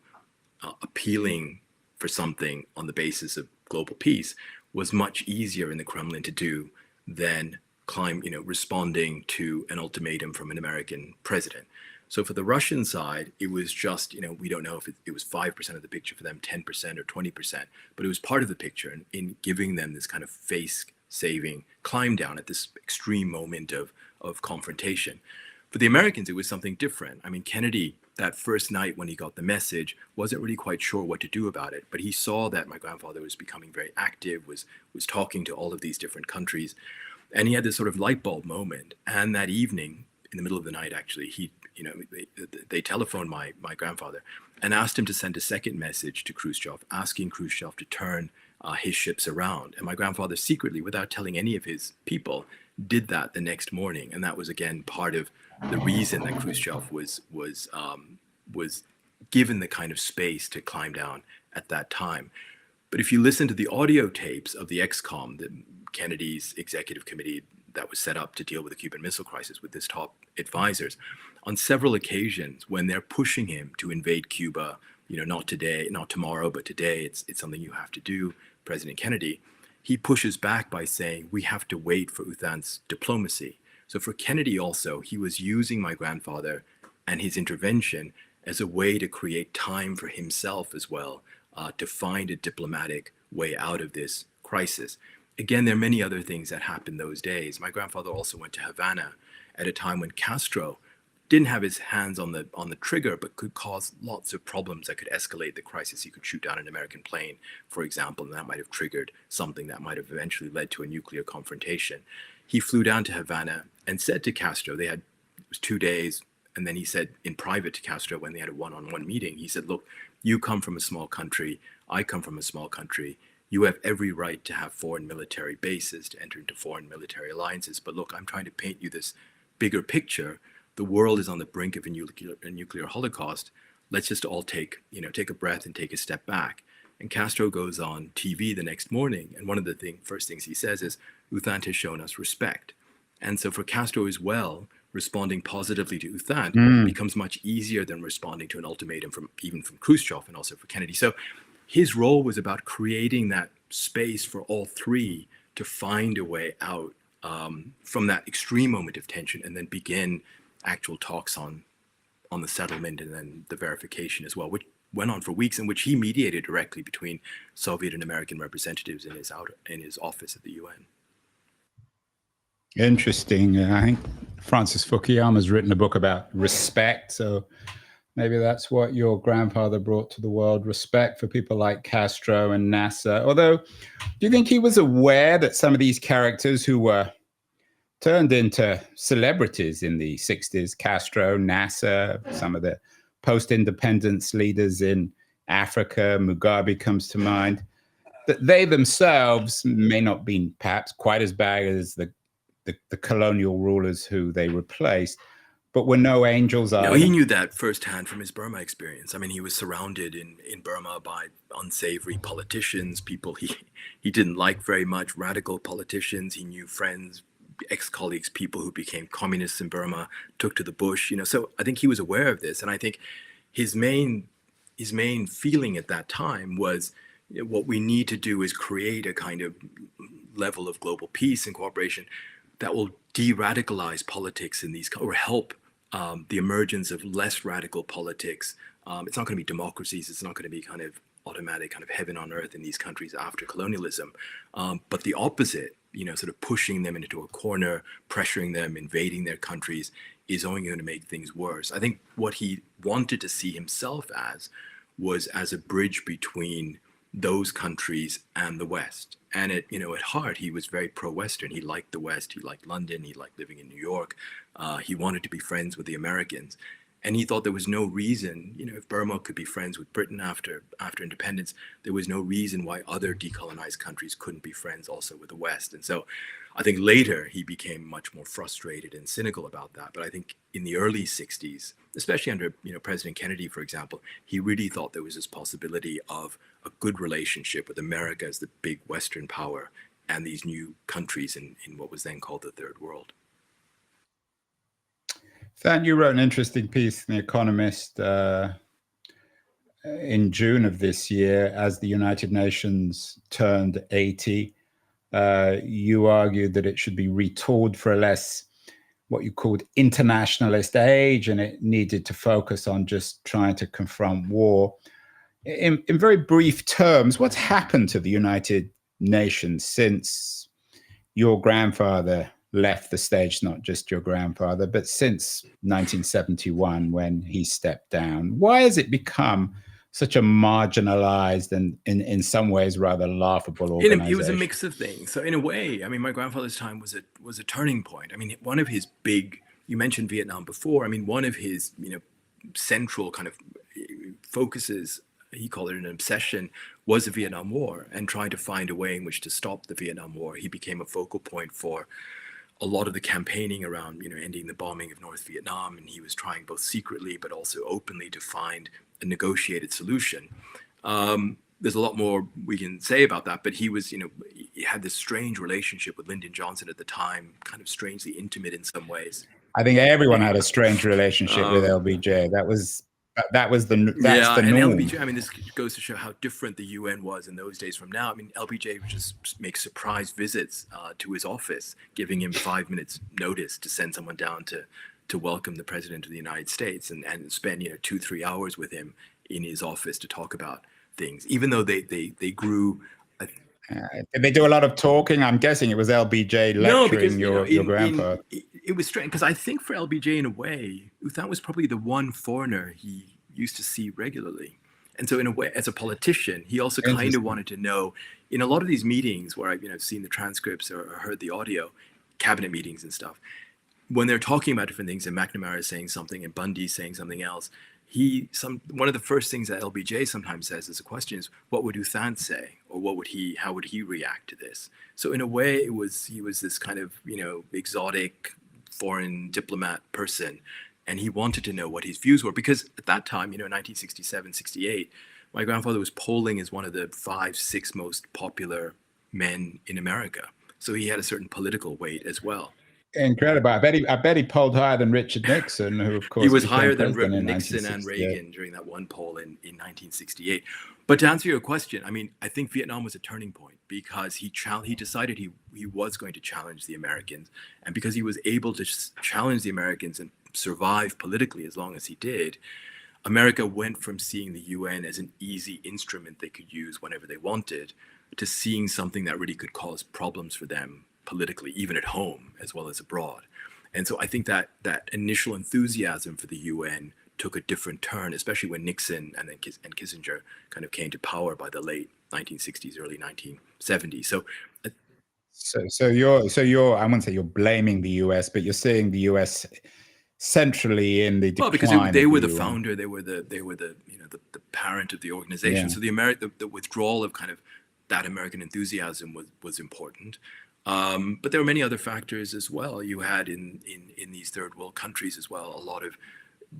appealing for something on the basis of global peace was much easier in the Kremlin to do than responding to an ultimatum from an American president. So for the Russian side, it was just, we don't know if it was 5% of the picture for them, 10% or 20%, but it was part of the picture in giving them this kind of face-saving climb down at this extreme moment of confrontation. For the Americans, it was something different. I mean, Kennedy, that first night when he got the message, wasn't really quite sure what to do about it, but he saw that my grandfather was becoming very active, was talking to all of these different countries, and he had this sort of light bulb moment. And that evening, in the middle of the night, actually, they telephoned my grandfather and asked him to send a second message to Khrushchev, asking Khrushchev to turn his ships around. And my grandfather secretly, without telling any of his people, did that the next morning. And that was, again, part of the reason that Khrushchev was given the kind of space to climb down at that time. But if you listen to the audio tapes of the ExComm, Kennedy's executive committee that was set up to deal with the Cuban Missile Crisis with his top advisors, on several occasions when they're pushing him to invade Cuba, not today, not tomorrow, but today, it's something you have to do, President Kennedy, he pushes back by saying, we have to wait for U Thant's diplomacy. So for Kennedy also, he was using my grandfather and his intervention as a way to create time for himself as well, to find a diplomatic way out of this crisis. Again, there are many other things that happened those days. My grandfather also went to Havana at a time when Castro didn't have his hands on the trigger, but could cause lots of problems that could escalate the crisis. He could shoot down an American plane, for example, and that might have triggered something that might have eventually led to a nuclear confrontation. He flew down to Havana and said to Castro, it was 2 days, and then he said in private to Castro when they had a one-on-one meeting, he said, look, you come from a small country, I come from a small country. You have every right to have foreign military bases, to enter into foreign military alliances. But look, I'm trying to paint you this bigger picture. The world is on the brink of a nuclear holocaust. Let's just all take a breath and take a step back. And Castro goes on TV the next morning, and one of the first things he says is, U Thant has shown us respect. And so for Castro as well, responding positively to U Thant becomes much easier than responding to an ultimatum even from Khrushchev and also for Kennedy. So his role was about creating that space for all three to find a way out from that extreme moment of tension, and then begin actual talks on the settlement and then the verification as well, which went on for weeks, in which he mediated directly between Soviet and American representatives in his office at the UN. Interesting. I think Francis Fukuyama's written a book about respect, so maybe that's what your grandfather brought to the world, respect for people like Castro and Nasser. Although, do you think he was aware that some of these characters who were turned into celebrities in the 60s, Castro, Nasser, some of the post-independence leaders in Africa, Mugabe comes to mind, that they themselves may not be perhaps quite as bad as the colonial rulers who they replaced, but were no angels either? No, he knew that firsthand from his Burma experience. I mean, he was surrounded in Burma by unsavory politicians, people he didn't like very much, radical politicians. He knew friends, ex-colleagues, people who became communists in Burma, took to the bush, so I think he was aware of this. And I think his main feeling at that time was, what we need to do is create a kind of level of global peace and cooperation that will de-radicalize politics in these, or help the emergence of less radical politics. It's not going to be democracies. It's not going to be kind of automatic kind of heaven on earth in these countries after colonialism, but the opposite, sort of pushing them into a corner, pressuring them, invading their countries, is only going to make things worse. I think what he wanted to see himself as was as a bridge between those countries and the West. And at heart, he was very pro-Western. He liked the West. He liked London. He liked living in New York. He wanted to be friends with the Americans. And he thought there was no reason, if Burma could be friends with Britain after independence, there was no reason why other decolonized countries couldn't be friends also with the West. And so I think later he became much more frustrated and cynical about that. But I think in the early 60s, especially under President Kennedy, for example, he really thought there was this possibility of a good relationship with America as the big Western power and these new countries in what was then called the Third World. Thant, you wrote an interesting piece in The Economist in June of this year as the United Nations turned 80. You argued that it should be retooled for a less what you called internationalist age, and it needed to focus on just trying to confront war. In very brief terms, what's happened to the United Nations since your grandfather left the stage? Not just your grandfather, but since 1971 when he stepped down. Why has it become such a marginalized and in some ways rather laughable organization? It was a mix of things. So in a way, I mean, my grandfather's time was a turning point. I mean, one of his big, you mentioned Vietnam before. I mean, one of his, central kind of focuses, he called it an obsession, was the Vietnam War and trying to find a way in which to stop the Vietnam War. He became a focal point for a lot of the campaigning around, ending the bombing of North Vietnam. And he was trying both secretly but also openly to find a negotiated solution. There's a lot more we can say about that, but he was, he had this strange relationship with Lyndon Johnson at the time, kind of strangely intimate in some ways. I think everyone had a strange relationship with LBJ. That's the norm. LBJ, I mean, this goes to show how different the UN was in those days from now. I mean, LBJ would just make surprise visits to his office, giving him 5 minutes notice to send someone down to welcome the president of the United States and spend 2-3 hours with him in his office to talk about things, even though they grew. Did they do a lot of talking? I'm guessing it was LBJ lecturing your grandfather. It was strange because I think for LBJ, in a way, U Thant was probably the one foreigner he used to see regularly. And so in a way, as a politician, he also kind of wanted to know, in a lot of these meetings where I've seen the transcripts or heard the audio, cabinet meetings and stuff, when they're talking about different things and McNamara is saying something and Bundy's saying something else, one of the first things that LBJ sometimes says as a question is, what would U Thant say? Or how would he react to this? So in a way, he was this kind of, exotic foreign diplomat person. And he wanted to know what his views were, because at that time, 1967, 68, my grandfather was polling as one of the 5-6 most popular men in America. So he had a certain political weight as well. Incredible. I bet he polled higher than Richard Nixon, who of course he was higher than Nixon and Reagan during that one poll in 1968. But to answer your question, I mean, I think Vietnam was a turning point because he decided he was going to challenge the Americans, and because he was able to challenge the Americans and survive politically as long as he did, America went from seeing the UN as an easy instrument they could use whenever they wanted to seeing something that really could cause problems for them politically, even at home as well as abroad. And so I think that initial enthusiasm for the UN took a different turn, especially when Nixon and then Kissinger kind of came to power by the late 1960s, early 1970s. So you're I wouldn't say you're blaming the US, but you're seeing the US centrally in the decline. Well, because they were the founder, they were the the parent of the organization. Yeah. So the withdrawal of kind of that American enthusiasm was important. But there were many other factors as well. You had in these third world countries as well, a lot of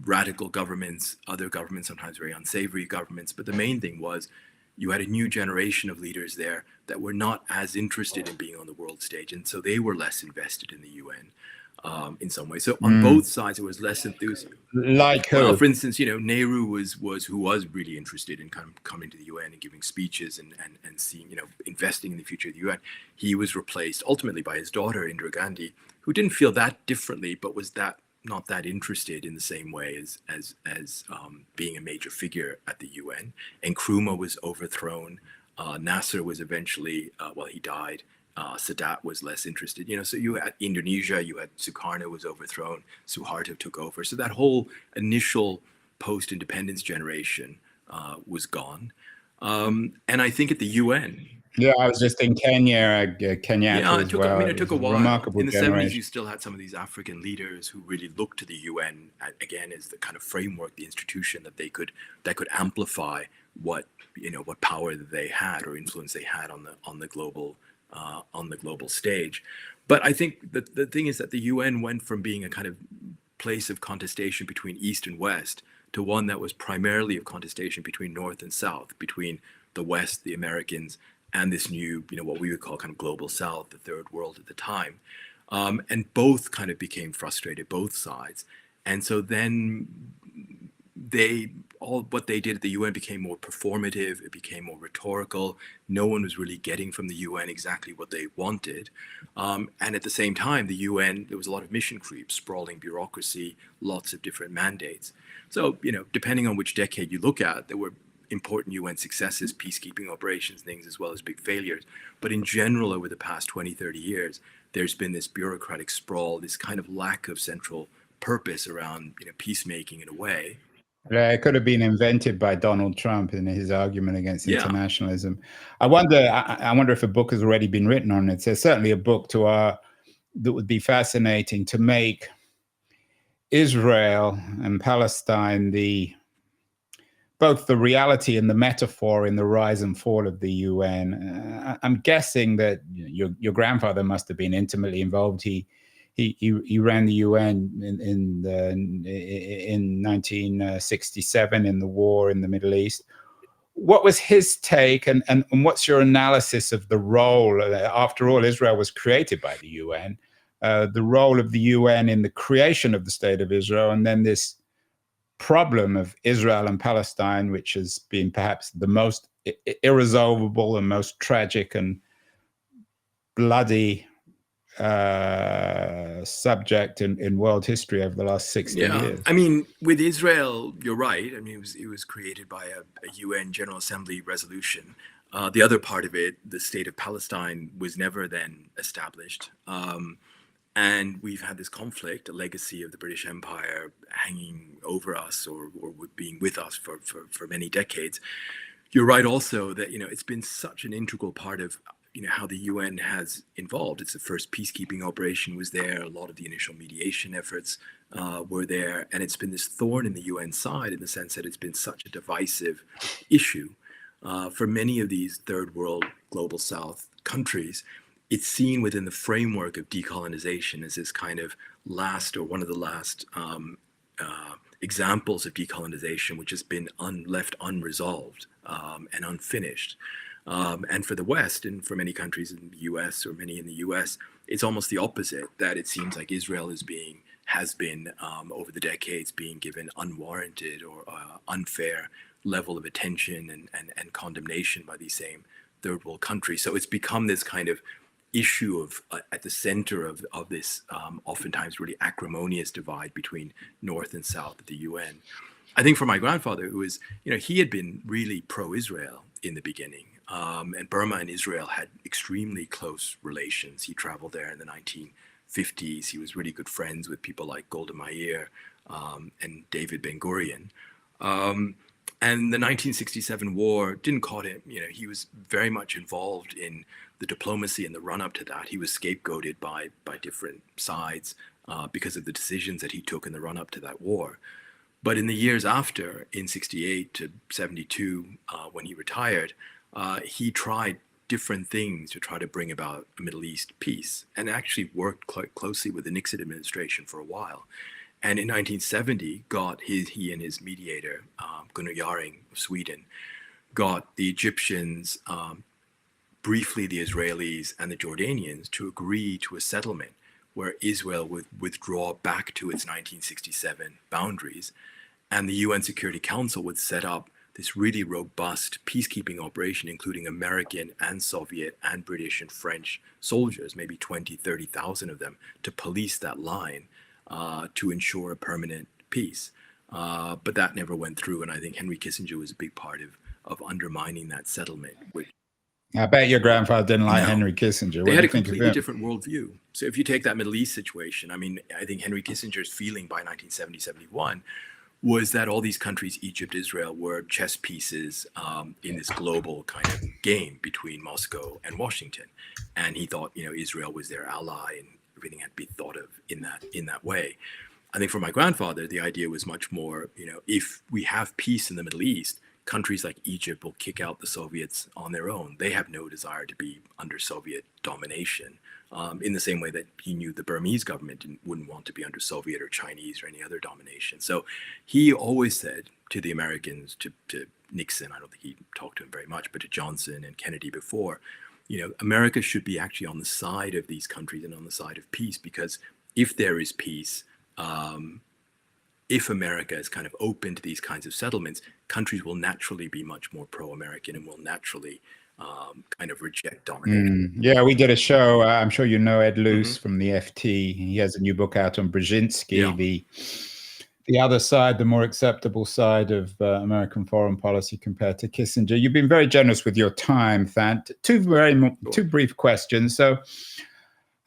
radical governments, other governments, sometimes very unsavory governments. But the main thing was you had a new generation of leaders there that were not as interested in being on the world stage. And so they were less invested in the UN in some way. So on both sides, there was less enthusiasm. Like who? Well, for instance, Nehru was really interested in kind of coming to the UN and giving speeches and seeing, investing in the future of the UN. He was replaced ultimately by his daughter, Indira Gandhi, who didn't feel that differently, but was not that interested in the same way as being a major figure at the UN. And Nkrumah was overthrown. Nasser was eventually, he died. Sadat was less interested, so you had Indonesia, you had Sukarno was overthrown, Suharto took over. So that whole initial post-independence generation was gone. And I think at the UN. Yeah, I was just in Kenya, Kenyatta as well. It took a while. Remarkable in the generation. 70s, you still had some of these African leaders who really looked to the UN, again, as the kind of framework, the institution that could amplify what power that they had or influence they had on the global stage. But I think that the thing is that the UN went from being a kind of place of contestation between East and West to one that was primarily of contestation between North and South, between the West, the Americans, and this new, what we would call kind of global South, the third world at the time. And both kind of became frustrated, both sides. And so then they all what they did at the UN became more performative. It became more rhetorical. No one was really getting from the UN exactly what they wanted. And at the same time, the UN, there was a lot of mission creep, sprawling bureaucracy, lots of different mandates. So, depending on which decade you look at, there were important UN successes, peacekeeping operations, things, as well as big failures. But in general, over the past 20, 30 years, there's been this bureaucratic sprawl, this kind of lack of central purpose around peacemaking in a way. Yeah, it could have been invented by Donald Trump in his argument against Yeah. internationalism. I wonder if a book has already been written on it. There's certainly a book that would be fascinating to make Israel and Palestine both the reality and the metaphor in the rise and fall of the UN. I'm guessing that your grandfather must have been intimately involved. He ran the UN in 1967 in the war in the Middle East. What was his take, and what's your analysis of the role? After all, Israel was created by the UN. The role of the UN in the creation of the State of Israel, and then this problem of Israel and Palestine, which has been perhaps the most irresolvable and most tragic and bloody subject in world history over the last 60 years. I mean, with Israel, you're right. I mean, it was created by a UN General Assembly resolution. The other part of it, the state of Palestine, was never then established. And we've had this conflict, a legacy of the British Empire hanging over us or being with us for many decades. You're right also that, it's been such an integral part of, how the UN has involved. It's the first peacekeeping operation was there. A lot of the initial mediation efforts were there. And it's been this thorn in the UN side in the sense that it's been such a divisive issue. For many of these third world, global south countries, it's seen within the framework of decolonization as this kind of last or one of the last examples of decolonization, which has been left unresolved and unfinished. And for the West, and for many countries in the US or many in the US, it's almost the opposite, that it seems like Israel has been over the decades being given unwarranted or unfair level of attention and condemnation by these same third world countries. So it's become this kind of issue of at the center of this oftentimes really acrimonious divide between North and South at the UN. I think for my grandfather, who was, he had been really pro-Israel in the beginning. And Burma and Israel had extremely close relations. He traveled there in the 1950s. He was really good friends with people like Golda Meir and David Ben-Gurion. And the 1967 war didn't caught him. He was very much involved in the diplomacy and the run-up to that. He was scapegoated by different sides because of the decisions that he took in the run-up to that war. But in the years after, in 68 to 72, when he retired, he tried different things to try to bring about a Middle East peace, and actually worked quite closely with the Nixon administration for a while. And in 1970, he and his mediator, Gunnar Jarring of Sweden, got the Egyptians, briefly the Israelis and the Jordanians, to agree to a settlement where Israel would withdraw back to its 1967 boundaries, and the UN Security Council would set up this really robust peacekeeping operation, including American and Soviet and British and French soldiers, maybe 20, 30,000 of them, to police that line to ensure a permanent peace. But that never went through, and I think Henry Kissinger was a big part of undermining that settlement. I bet your grandfather didn't like Henry Kissinger. They had a completely different worldview. So if you take that Middle East situation, I mean, I think Henry Kissinger's feeling by 1970-71 was that all these countries, Egypt, Israel, were chess pieces in this global kind of game between Moscow and Washington. And he thought, Israel was their ally and everything had to be thought of in that way. I think for my grandfather, the idea was much more, if we have peace in the Middle East, countries like Egypt will kick out the Soviets on their own. They have no desire to be under Soviet domination. In the same way that he knew the Burmese government wouldn't want to be under Soviet or Chinese or any other domination. So he always said to the Americans, to Nixon, I don't think he talked to him very much, but to Johnson and Kennedy before, America should be actually on the side of these countries and on the side of peace, because if there is peace, if America is kind of open to these kinds of settlements, countries will naturally be much more pro-American and will naturally kind of reject domination. Yeah, we did a show. I'm sure you know Ed Luce Mm-hmm. from the FT. He has a new book out on Brzezinski, Yeah. the other side, the more acceptable side of American foreign policy compared to Kissinger. You've been very generous with your time, Thant. Two brief questions. So,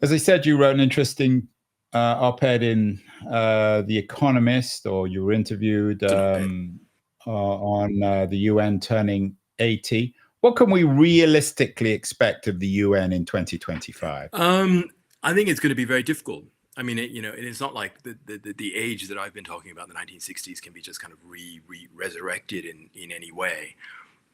as I said, you wrote an interesting op-ed in The Economist, or you were interviewed on the UN turning 80. What can we realistically expect of the UN in 2025? I think it's going to be very difficult. I mean, it's not like the age that I've been talking about, the 1960s, can be just kind of resurrected in any way.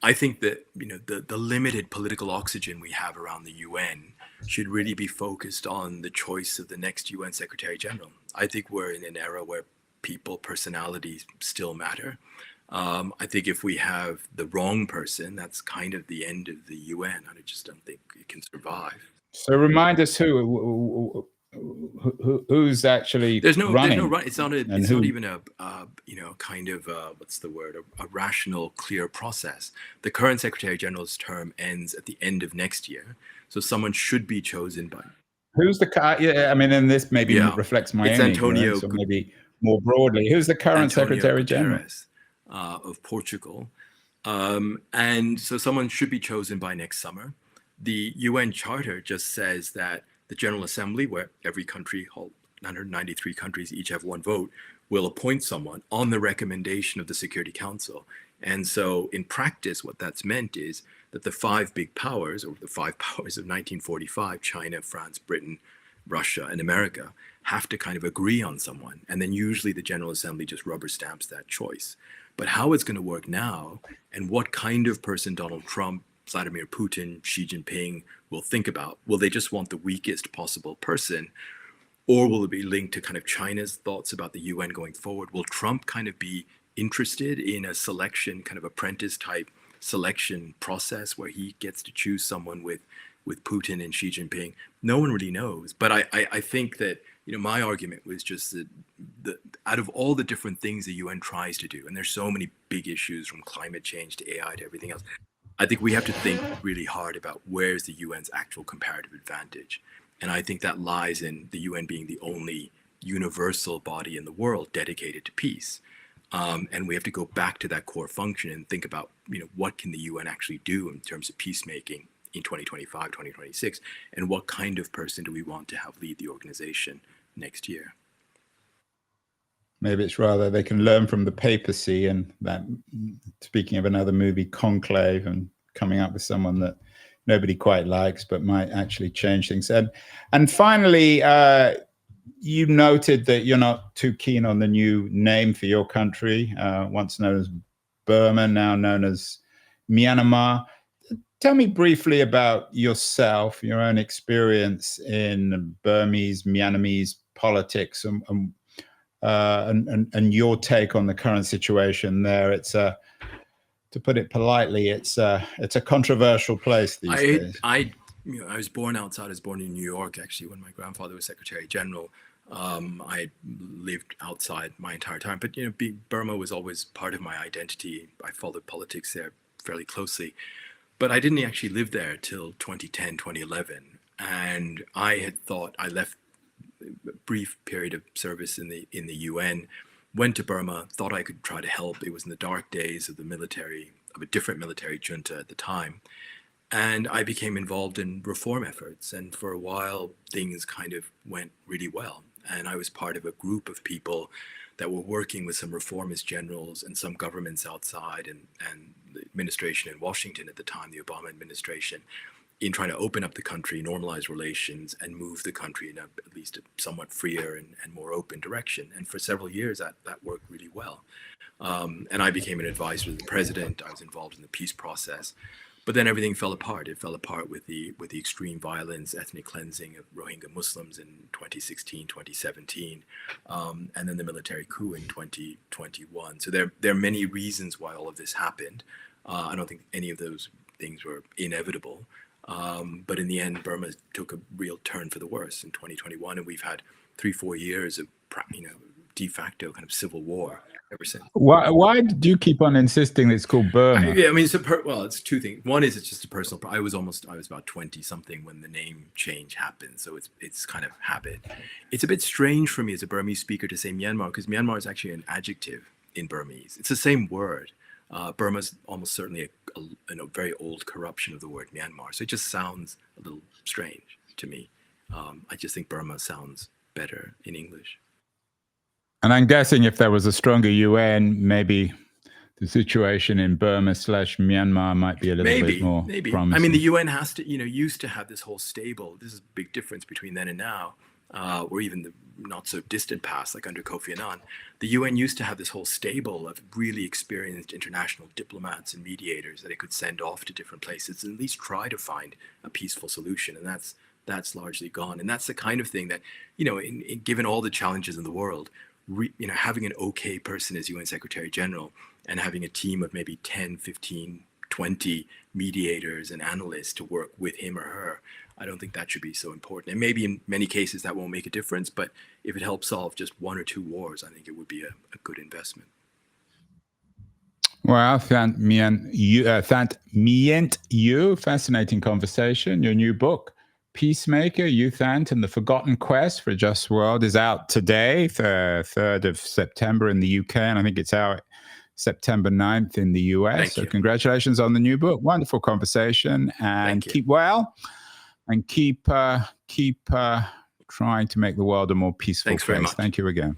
I think that the limited political oxygen we have around the UN should really be focused on the choice of the next UN Secretary General. I think we're in an era where personalities still matter. I think if we have the wrong person, that's kind of the end of the UN. I just don't think it can survive. So remind us who's actually running. It's not even a kind of what's the word, a rational, clear process. The current Secretary General's term ends at the end of next year, so someone should be chosen by. Who's the I mean, and this maybe reflects my own ignorance, or maybe more broadly, who's the current Secretary General of Portugal? And so someone should be chosen by next summer. The UN Charter just says that the General Assembly, where every country, 193 countries, each have one vote, will appoint someone on the recommendation of the Security Council. And so in practice, what that's meant is that the five big powers, or the five powers of 1945, China, France, Britain, Russia, and America, have to kind of agree on someone. And then usually the General Assembly just rubber stamps that choice. But how it's going to work now, and what kind of person Donald Trump, Vladimir Putin, Xi Jinping will think about. Will they just want the weakest possible person? Or will it be linked to kind of China's thoughts about the UN going forward? Will Trump kind of be interested in a selection, kind of apprentice type selection process where he gets to choose someone with Putin and Xi Jinping? No one really knows. But I think that, my argument was just that out of all the different things the UN tries to do, and there's so many big issues from climate change to AI to everything else, I think we have to think really hard about where's the UN's actual comparative advantage. And I think that lies in the UN being the only universal body in the world dedicated to peace. And we have to go back to that core function and think about, what can the UN actually do in terms of peacemaking in 2025, 2026, and what kind of person do we want to have lead the organization next year? Maybe it's rather they can learn from the papacy, and that, speaking of another movie, Conclave, and coming up with someone that nobody quite likes but might actually change things. And finally, you noted that you're not too keen on the new name for your country, once known as Burma, now known as Myanmar. Tell me briefly about yourself, your own experience in Burmese, Myanmarese politics, and your take on the current situation there. It's to put it politely, it's a controversial place these days. I was born outside. I was born in New York, actually, when my grandfather was Secretary General. I lived outside my entire time, but Burma was always part of my identity. I followed politics there fairly closely, but I didn't actually live there till 2010, 2011, and I had thought I left a brief period of service in the UN, went to Burma, thought I could try to help. It was in the dark days of a different military junta at the time. And I became involved in reform efforts. And for a while, things kind of went really well. And I was part of a group of people that were working with some reformist generals and some governments outside, and the administration in Washington at the time, the Obama administration, in trying to open up the country, normalize relations, and move the country in at least a somewhat freer and more open direction. And for several years, that worked really well. And I became an advisor to the president. I was involved in the peace process. But then everything fell apart. It fell apart with the extreme violence, ethnic cleansing of Rohingya Muslims in 2016, 2017, and then the military coup in 2021. So there are many reasons why all of this happened. I don't think any of those things were inevitable. But in the end, Burma took a real turn for the worse in 2021, and we've had 3-4 years of de facto kind of civil war ever since. Why do you keep on insisting that it's called Burma? I mean, it's two things. One is it's just a personal. I was about 20 something when the name change happened, so it's kind of habit. It's a bit strange for me as a Burmese speaker to say Myanmar, because Myanmar is actually an adjective in Burmese. It's the same word. Burma's almost certainly a very old corruption of the word Myanmar, so it just sounds a little strange to me. I just think Burma sounds better in English. And I'm guessing if there was a stronger UN, maybe the situation in Burma/Myanmar might be a little bit more promising. I mean, the UN has to, used to have this whole stable. This is a big difference between then and now, or even the not so distant past, like under Kofi Annan. The UN used to have this whole stable of really experienced international diplomats and mediators that it could send off to different places and at least try to find a peaceful solution. And that's largely gone. And that's the kind of thing that, given all the challenges in the world, having an okay person as UN Secretary General and having a team of maybe 10, 15, 20 mediators and analysts to work with him or her, I don't think that should be so important. And maybe in many cases that won't make a difference, but if it helps solve just one or two wars, I think it would be a good investment. Well, Thant Myint-U, fascinating conversation. Your new book, Peacemaker, You Thant and the Forgotten Quest for a Just World, is out today, 3rd of September in the UK, and I think it's out September 9th in the US. So congratulations on the new book. Wonderful conversation, and keep well, and keep trying to make the world a more peaceful place. Thanks very much. Thank you again.